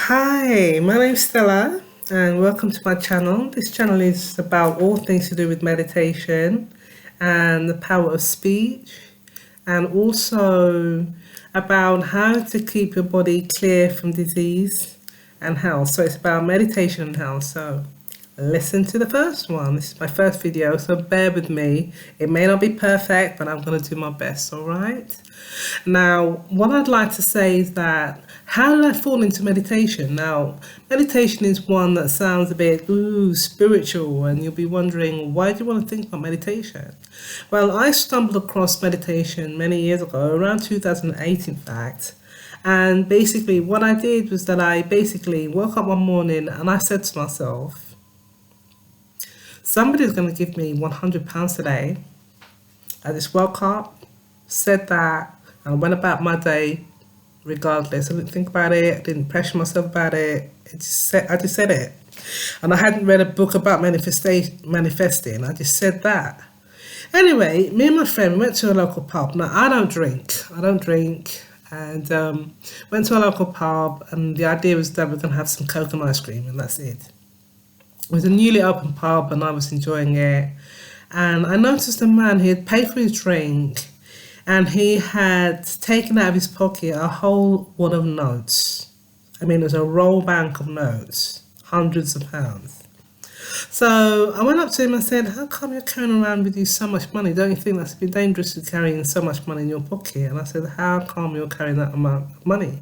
Hi, my name's Stella, and welcome to my channel. This channel is about all things to do with meditation and the power of speech, and also about how to keep your body clear from disease and health. So it's about meditation and health. So listen to the first one. This is my first video, so bear with me. It may not be perfect, but I'm going to do my best, all right? Now, what I'd like to say is that how did I fall into meditation? Now, meditation is one that sounds a bit spiritual, and you'll be wondering, why do you want to think about meditation? Well, I stumbled across meditation many years ago, around 2008 in fact. And basically what I did was that I basically woke up one morning and I said to myself, somebody's going to give me £100 today. I just woke up, said that, and went about my day regardless. I didn't think about it, I didn't pressure myself about it. I just said it. And I hadn't read a book about manifesting. I just said that. Anyway, me and my friend went to a local pub. Now, I don't drink. And went to a local pub, and the idea was that we're going to have some coconut ice cream, and that's it. It was a newly opened pub, and I was enjoying it. And I noticed a man, he had paid for his drink, and he had taken out of his pocket a whole wad of notes. I mean, it was a roll bank of notes, hundreds of pounds. So I went up to him and said, how come you're carrying around with you so much money? Don't you think that's a bit dangerous to carrying so much money in your pocket? And I said, how come you're carrying that amount of money?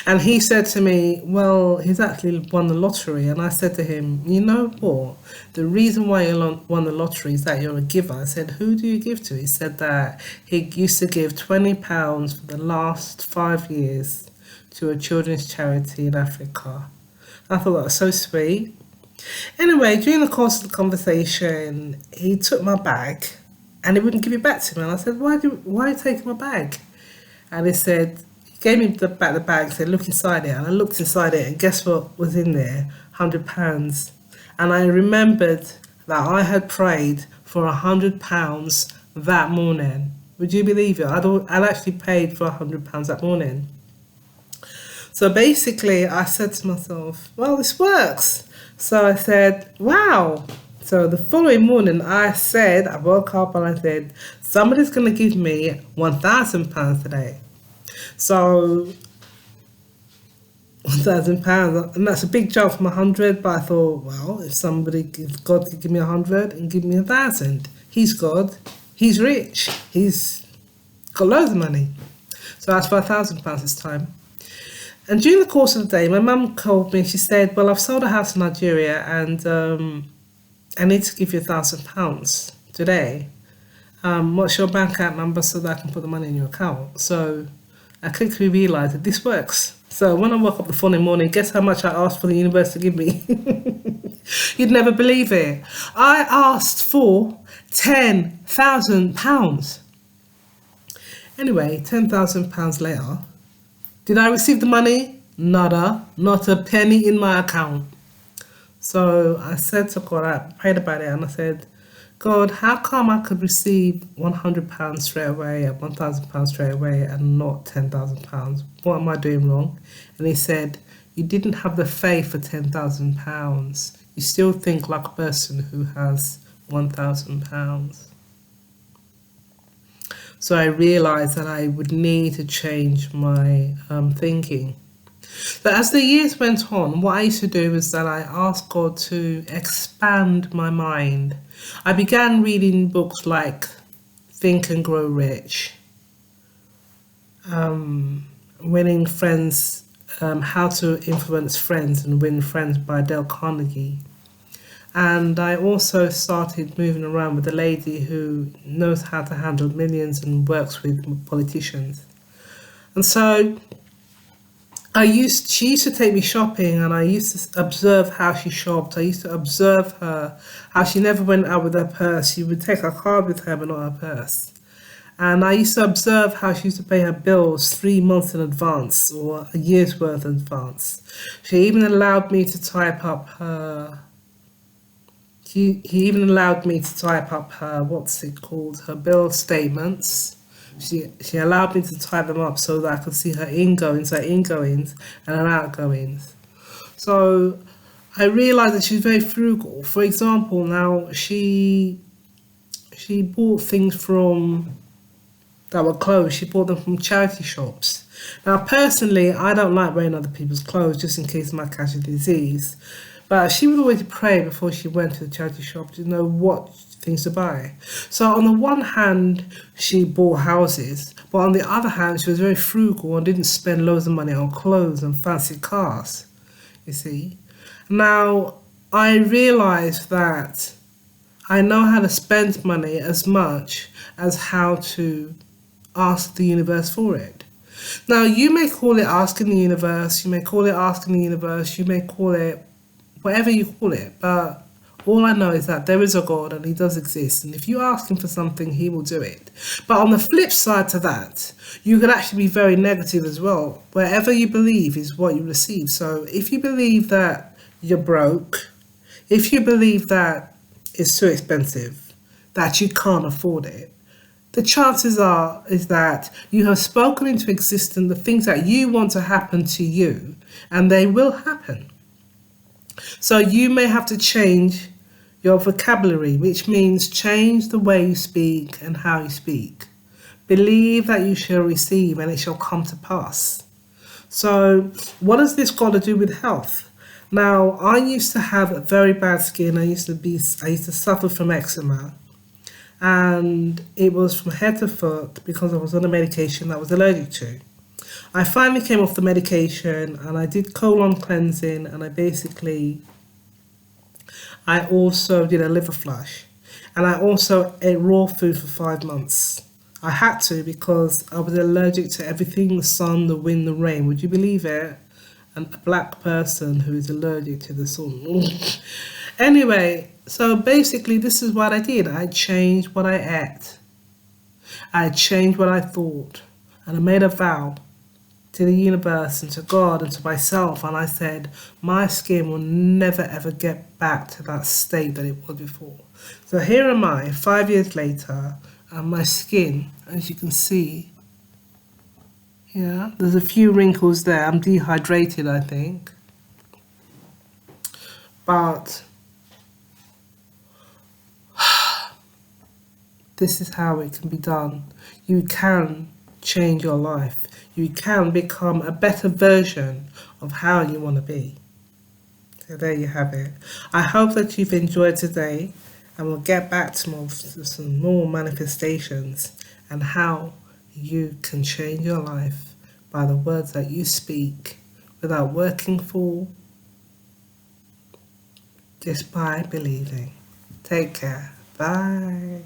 And he said to me, well, he's actually won the lottery. And I said to him, you know what? The reason why you won the lottery is that you're a giver. I said, who do you give to? He said that he used to give £20 for the last 5 years to a children's charity in Africa. I thought that was so sweet. Anyway, during the course of the conversation, he took my bag and he wouldn't give it back to me. And I said, why are you taking my bag? And he said, gave me the bag, said, look inside it. And I looked inside it, and guess what was in there? £100. And I remembered that I had prayed for £100 that morning. Would you believe it? I'd actually paid for £100 that morning. So basically, I said to myself, well, this works. So I said, wow. So the following morning, I woke up and I said, somebody's going to give me £1,000 today. So £1,000, and that's a big jump from 100. But I thought, well, if God could give me 100 and give me 1,000, He's God, He's rich, He's got loads of money. So I asked for £1,000 this time. And during the course of the day, my mum called me and she said, well, I've sold a house in Nigeria and I need to give you £1,000 today. What's your bank account number so that I can put the money in your account? So I quickly realised that this works. So when I woke up the following morning, guess how much I asked for the universe to give me? You'd never believe it. I asked for £10,000. Anyway, £10,000 later, did I receive the money? Nada, not a penny in my account. So I said to God, I prayed about it, and I said, God, how come I could receive £100 straight away and £1,000 straight away and not £10,000? What am I doing wrong? And he said, you didn't have the faith for £10,000. You still think like a person who has £1,000. So I realized that I would need to change my thinking. But as the years went on, what I used to do was that I asked God to expand my mind. I began reading books like Think and Grow Rich, Winning Friends, How to Influence Friends and Win Friends by Dale Carnegie. And I also started moving around with a lady who knows how to handle millions and works with politicians. And so she used to take me shopping, and I used to observe how she shopped. I used to observe her, how she never went out with her purse. She would take her card with her, but not her purse. And I used to observe how she used to pay her bills 3 months in advance or a year's worth in advance. She even allowed me to type up her He even allowed me to type up her, her bill statements She allowed me to tie them up so that I could see her ingoings, and her outgoings. So I realized that she's very frugal. For example, now she bought things from that were closed. She bought them from charity shops. Now, personally, I don't like wearing other people's clothes just in case I might catch a disease. But she would always pray before she went to the charity shop to know what things to buy. So on the one hand, she bought houses, but on the other hand, she was very frugal and didn't spend loads of money on clothes and fancy cars. You see? Now, I realised that I know how to spend money as much as how to ask the universe for it. Now, you may call it asking the universe, you may call it asking the universe, you may call it whatever you call it, but all I know is that there is a God and He does exist, and if you ask Him for something, He will do it. But on the flip side to that, you can actually be very negative as well. Wherever you believe is what you receive. So if you believe that you're broke, if you believe that it's too expensive, that you can't afford it, the chances are is that you have spoken into existence the things that you want to happen to you, and they will happen. So you may have to change your vocabulary, which means change the way you speak and how you speak. Believe that you shall receive and it shall come to pass. So what has this got to do with health? Now, I used to have very bad skin. I used to suffer from eczema. And it was from head to foot because I was on a medication that I was allergic to. I finally came off the medication and I did colon cleansing, and I also did a liver flush, and I also ate raw food for 5 months. I had to because I was allergic to everything, the sun, the wind, the rain. Would you believe it? And a black person who is allergic to the sun. Anyway, so basically this is what I did. I changed what I ate. I changed what I thought. And I made a vow to the universe and to God and to myself. And I said, my skin will never ever get back to that state that it was before. So here am I, 5 years later, and my skin, as you can see, yeah, there's a few wrinkles there. I'm dehydrated, I think. But this is how it can be done. You can change your life. You can become a better version of how you want to be. So there you have it. I hope that you've enjoyed today, and we'll get back to some more manifestations and how you can change your life by the words that you speak without working for, just by believing. Take care. Bye.